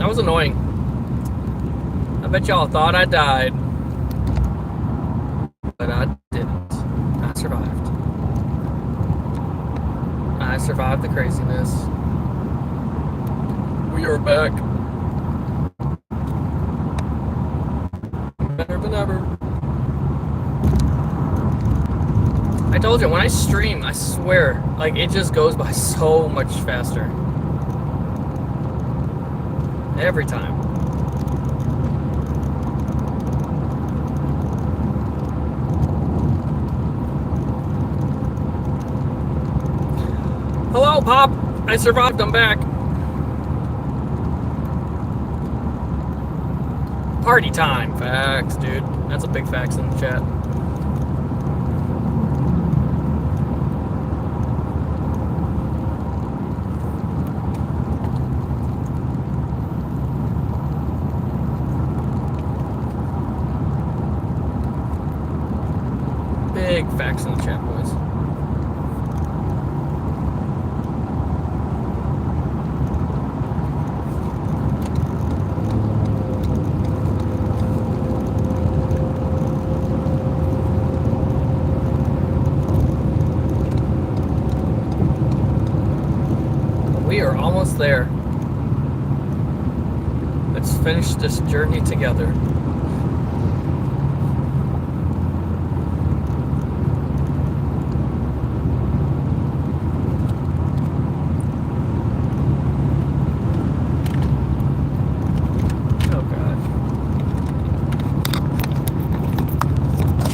That was annoying. I bet y'all thought I died. But I didn't. I survived. I survived the craziness. We are back. Better than ever. I told you, when I stream, I swear, like, it just goes by so much faster. Every time. Hello, Pop! I survived, I'm back. Party time. Facts, dude. That's a big facts in the chat. Big facts in the chat, boys. We are almost there. Let's finish this journey together.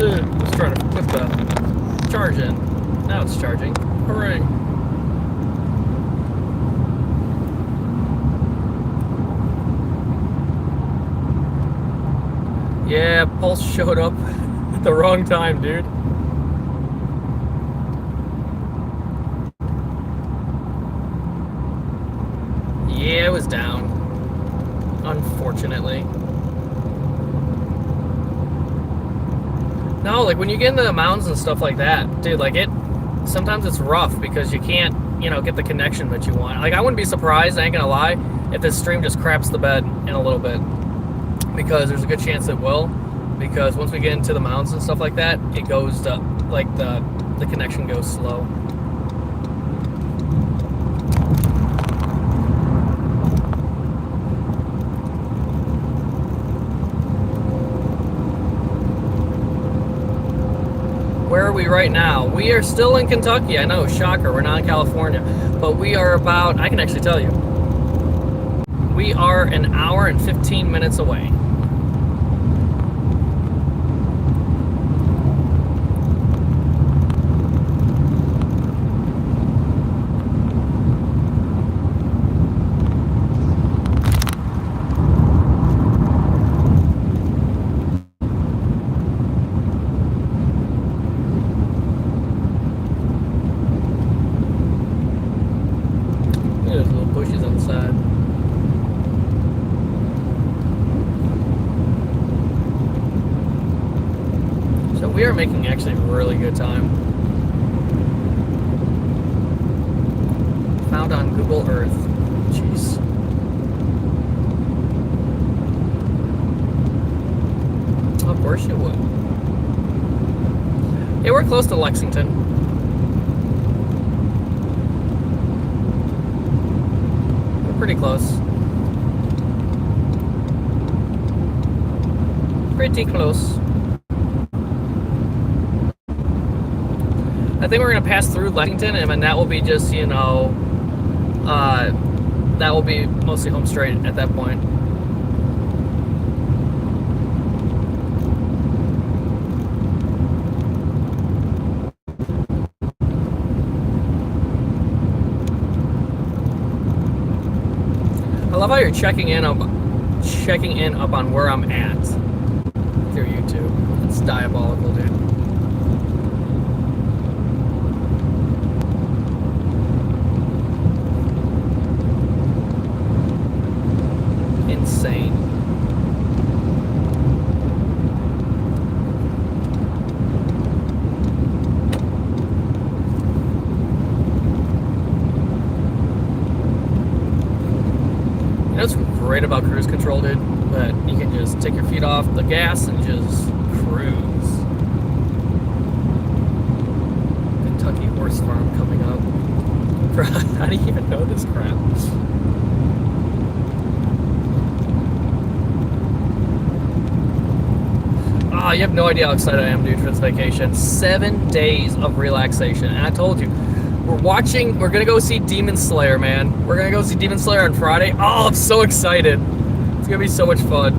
Let's try to put the charge in. Now it's charging. Hooray. Yeah, Pulse showed up at the wrong time, dude. Yeah, it was down. Unfortunately. No, like when you get into the mountains and stuff like that, dude, like sometimes it's rough because you can't, get the connection that you want. Like I wouldn't be surprised, I ain't gonna lie, if this stream just craps the bed in a little bit. Because there's a good chance it will. Because once we get into the mountains and stuff like that, it goes to, like, the connection goes slow. Where are we right now? We are still in Kentucky. I know, shocker, we're not in California. But we are about, I can actually tell you, we are an hour and 15 minutes away. There's little bushes on the side. So we are making actually really good time. Found on Google Earth. Jeez. Of course you would. Yeah, we're close to Lexington. We're pretty close. Pretty close. I think we're going to pass through Lexington, and that will be just, that will be mostly home straight at that point. I love how you're checking in up on where I'm at through YouTube. It's diabolical, dude. Insane. You know what's great about cruise control, dude? That you can just take your feet off the gas and just cruise. Kentucky Horse Farm coming up. How do you even know this crap? Oh, you have no idea how excited I am, dude, for this vacation. 7 days of relaxation. And I told you, we're gonna go see Demon Slayer, man. We're gonna go see Demon Slayer on Friday. Oh, I'm so excited. It's gonna be so much fun.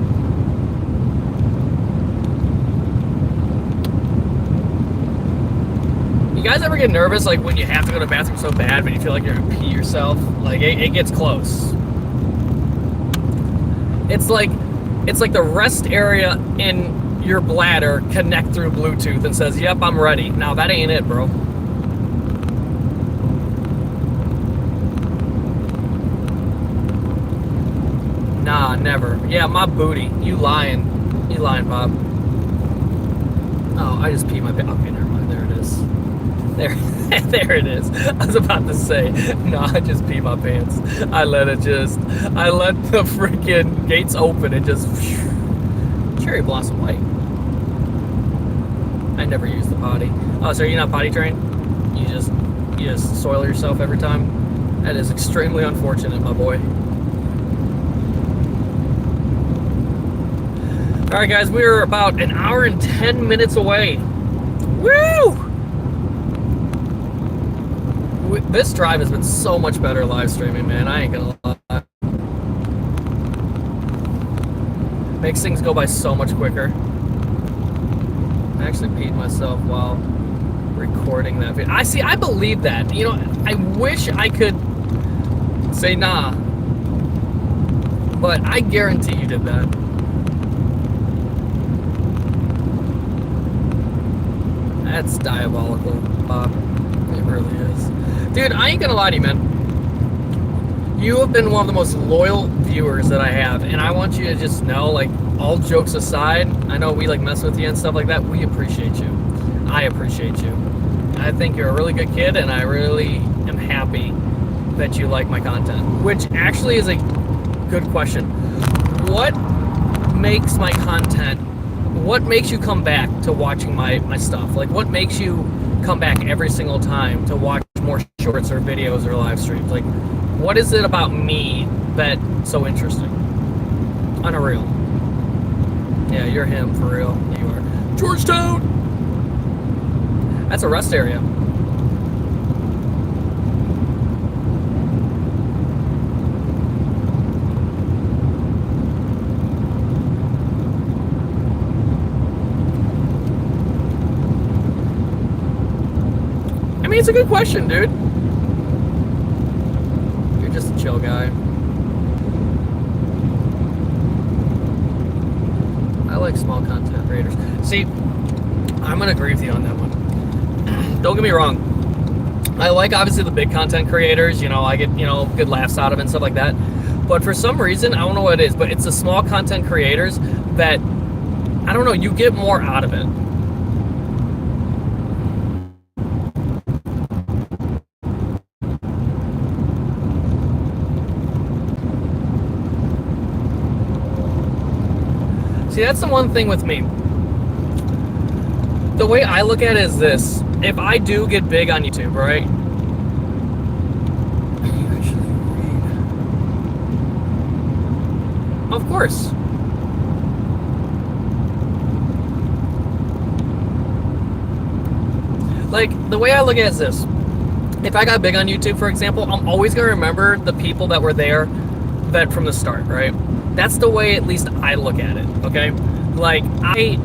You guys ever get nervous, like, when you have to go to the bathroom so bad, but you feel like you're gonna pee yourself? Like, it gets close. It's like the rest area in your bladder connect through Bluetooth and says, yep, I'm ready. Now, that ain't it, bro. Nah, never. Yeah, my booty. You lying. You lying, Bob. Oh, I just peed my pants. Okay, never mind. There it is. There it is. I was about to say, no, I just peed my pants. I let the freaking gates open and just cherry blossom white. I never use the potty. Oh, so you're not potty trained? You just soil yourself every time? That is extremely unfortunate, my boy. All right, guys, we're about an hour and 10 minutes away. Woo! This drive has been so much better live streaming, man. I ain't gonna lie. Makes things go by so much quicker. I actually peed myself while recording that video. I believe that. You know, I wish I could say nah, but I guarantee you did that. That's diabolical, Bob. It really is. Dude, I ain't gonna lie to you, man. You have been one of the most loyal viewers that I have, and I want you to just know, like, all jokes aside, I know we, like, mess with you and stuff like that. We appreciate you. I appreciate you. I think you're a really good kid, and I really am happy that you like my content. Which actually is a good question. What makes my content... What makes you come back to watching my stuff? Like, what makes you come back every single time to watch more shorts or videos or live streams? Like, what is it about me that's so interesting? Unreal. Yeah, you're him, for real. You are. Georgetown! That's a rest area. I mean, it's a good question, dude. You're just a chill guy. I like small content creators. See, I'm gonna agree with you on that one. Don't get me wrong. I like, obviously, the big content creators. You know, I get, you know, good laughs out of it and stuff like that. But for some reason, I don't know what it is, but it's the small content creators that, I don't know, you get more out of it. See, that's the one thing with me. The way I look at it is this. If I do get big on YouTube, right? Of course. Like, the way I look at it is this. If I got big on YouTube, for example, I'm always going to remember the people that were there that from the start, right? That's the way at least I look at it, okay? Like, I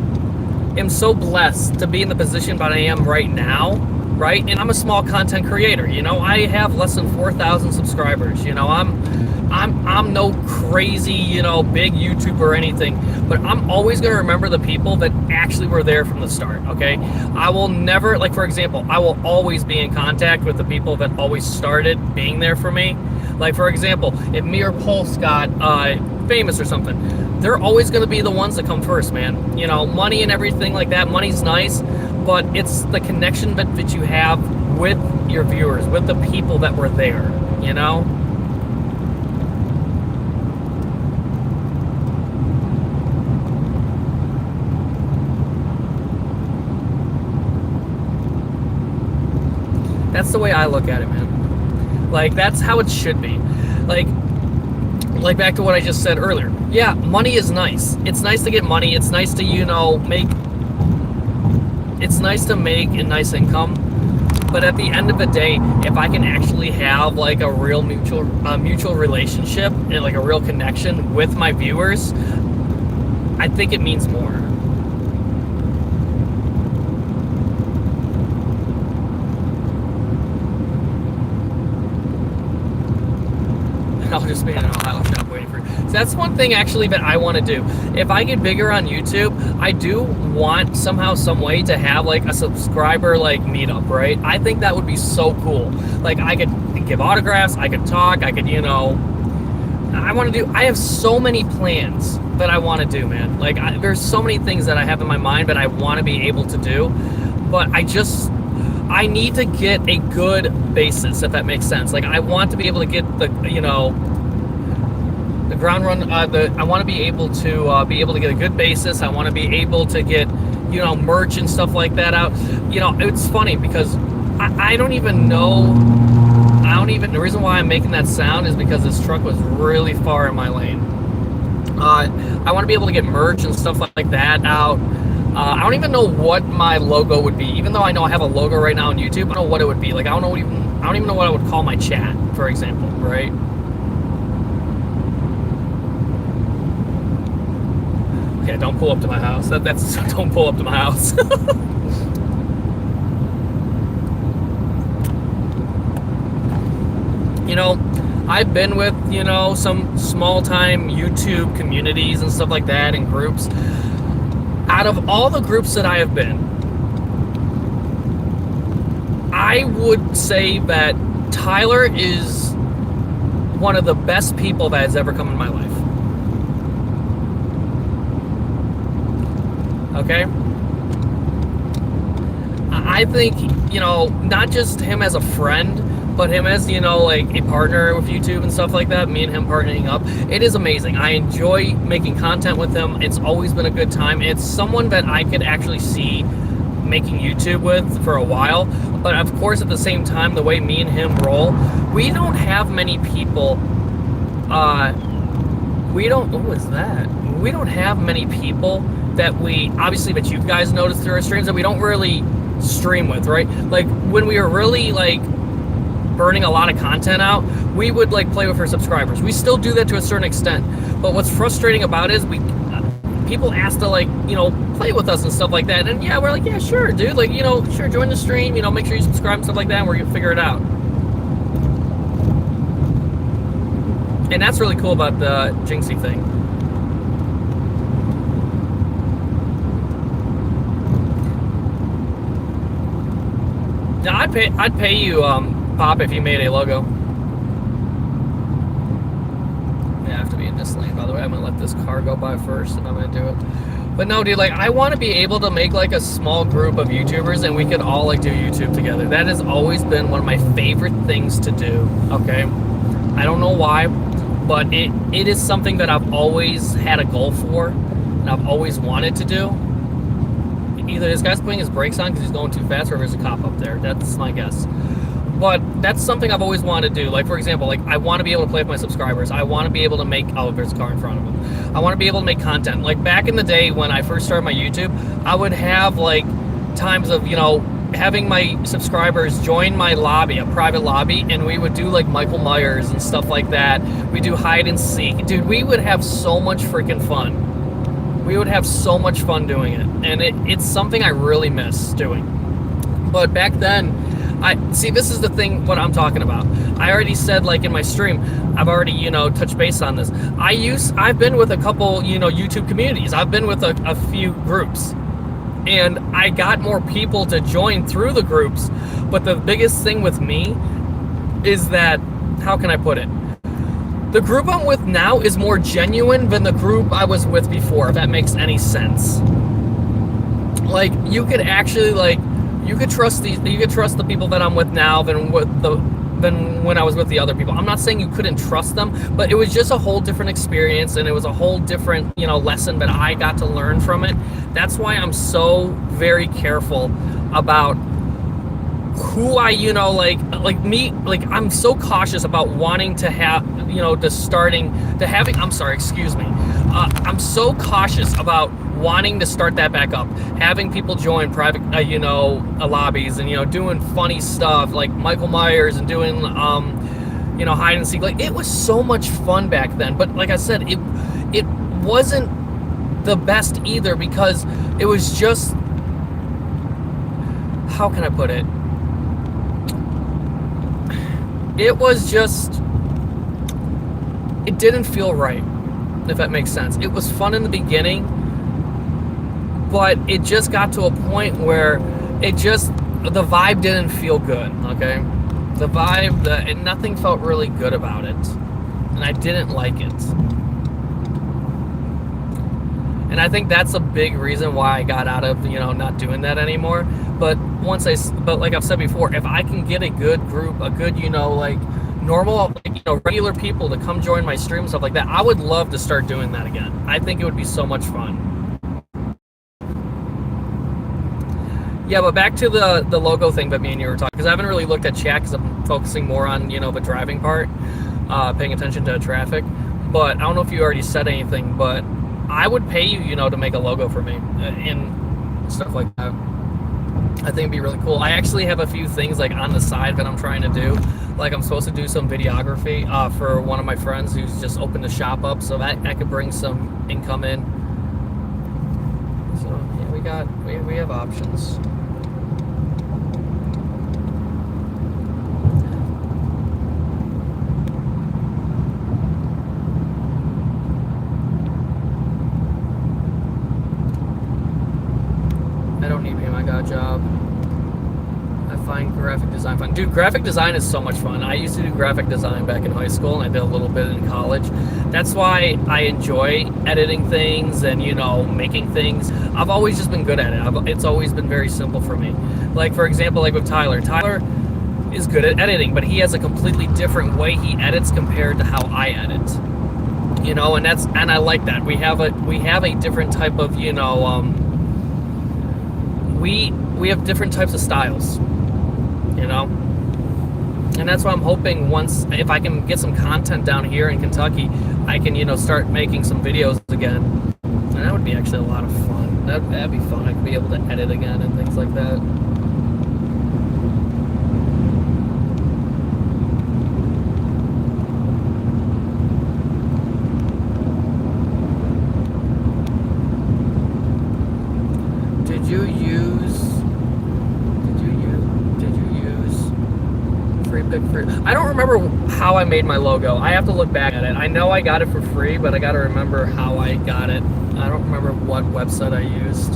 am so blessed to be in the position that I am right now, right? And I'm a small content creator, you know? I have less than 4,000 subscribers, you know? I'm no crazy, you know, big YouTuber or anything, but I'm always going to remember the people that actually were there from the start, okay? I will never, like, for example, I will always be in contact with the people that always started being there for me. Like, for example, if me or Pulse got famous or something, they're always going to be the ones that come first, man. You know, money and everything like that, money's nice, but it's the connection that you have with your viewers, with the people that were there, you know? that's the way I look at it, man. Like, that's how it should be. Like back to what I just said earlier. Yeah, money is nice. It's nice to get money. It's nice to, it's nice to make a nice income. But at the end of the day, if I can actually have like a real mutual relationship and like a real connection with my viewers, I think it means more. I'll just be in an Ohio shop waiting for. So that's one thing actually that I want to do. If I get bigger on YouTube, I do want somehow, some way to have like a subscriber like meetup, right? I think that would be so cool. Like I could give autographs, I could talk, I could, I have so many plans that I want to do, man. Like there's so many things that I have in my mind that I want to be able to do, but I need to get a good basis, if that makes sense. Like I want to be able to get the ground run. I want to be able to get a good basis. I want to be able to get merch and stuff like that out. It's funny because I don't even know. The reason why I'm making that sound is because this truck was really far in my lane. I want to be able to get merch and stuff like that out. I don't even know what my logo would be, even though I know I have a logo right now on YouTube. I don't know what it would be. Like I don't even know what I would call my chat, for example, right? Okay, don't pull up to my house. That's don't pull up to my house. I've been with some small time YouTube communities and stuff like that and groups. Out of all the groups that I have been, I would say that Tyler is one of the best people that has ever come in my life. Okay? I think, not just him as a friend, but him as, like a partner with YouTube and stuff like that, me and him partnering up, it is amazing. I enjoy making content with him. It's always been a good time. It's someone that I could actually see making YouTube with for a while. But of course, at the same time, the way me and him roll, we don't have many people, we don't have many people that obviously that you guys notice through our streams that we don't really stream with, right? Like when we were really like burning a lot of content out, we would like play with our subscribers. We still do that to a certain extent, but what's frustrating about it is people ask to like play with us and stuff like that, and yeah, we're like, yeah, sure, dude, like sure, join the stream, make sure you subscribe and stuff like that, and we're gonna figure it out. And that's really cool about the Jinxie thing. Now I'd pay you Pop if you made a logo. Yeah, I have to be in this lane, by the way. I'm gonna let this car go by first and I'm gonna do it. But no, dude, like I want to be able to make like a small group of YouTubers and we could all like do YouTube together. That has always been one of my favorite things to do. Okay, I don't know why, but it is something that I've always had a goal for and I've always wanted to do. Either this guy's putting his brakes on because he's going too fast, or there's a cop up there. That's my guess. But that's something I've always wanted to do. Like, for example, like I want to be able to play with my subscribers. I want to be able to make, oh, there's a car in front of him. I want to be able to make content. Like back in the day when I first started my YouTube, I would have like times of, having my subscribers join my lobby, a private lobby, and we would do like Michael Myers and stuff like that. We do hide and seek. Dude, we would have so much freaking fun. We would have so much fun doing it. And it's something I really miss doing. But back then, this is the thing, what I'm talking about. I already said, like in my stream, I've already, touched base on this. I've been with a couple, YouTube communities. I've been with a few groups. And I got more people to join through the groups. But the biggest thing with me is that, how can I put it? The group I'm with now is more genuine than the group I was with before, if that makes any sense. Like, you could actually, like, you could trust the people that I'm with now than when I was with the other people. I'm not saying you couldn't trust them, but it was just a whole different experience, and it was a whole different, lesson that I got to learn from it. That's why I'm so very careful about who I, like me, like I'm so cautious about wanting to have, I'm sorry, excuse me. I'm so cautious about wanting to start that back up, having people join private, lobbies and, doing funny stuff like Michael Myers and doing, hide and seek. Like, it was so much fun back then. But like I said, it wasn't the best either, because it was just, how can I put it? It was just, it didn't feel right, if that makes sense. It was fun in the beginning, but it just got to a point where the vibe didn't feel good, okay? The vibe, nothing felt really good about it, and I didn't like it. And I think that's a big reason why I got out of, not doing that anymore. But like I've said before, if I can get a good group, a good, normal, regular people to come join my stream and stuff like that, I would love to start doing that again. I think it would be so much fun. Yeah, but back to the logo thing that me and you were talking, because I haven't really looked at chat because I'm focusing more on, the driving part, paying attention to traffic. But I don't know if you already said anything, but I would pay you, to make a logo for me and stuff like that. I think it'd be really cool. I actually have a few things like on the side that I'm trying to do. Like I'm supposed to do some videography for one of my friends who's just opened a shop up, so that I could bring some income in. So yeah, we have options. Job. I find graphic design fun. Dude, graphic design is so much fun. I used to do graphic design back in high school, and I did a little bit in college. That's why I enjoy editing things and, making things. I've always just been good at it. It's always been very simple for me. Like, for example, like with Tyler. Tyler is good at editing, but he has a completely different way he edits compared to how I edit. And I like that. We have a different type of, we have different types of styles, and that's why I'm hoping if I can get some content down here in Kentucky, I can, start making some videos again, and that would be actually a lot of fun. That'd be fun. I could be able to edit again and things like that. Did you use free? I don't remember how I made my logo. I have to look back at it. I know I got it for free, but I got to remember how I got it. I don't remember what website I used.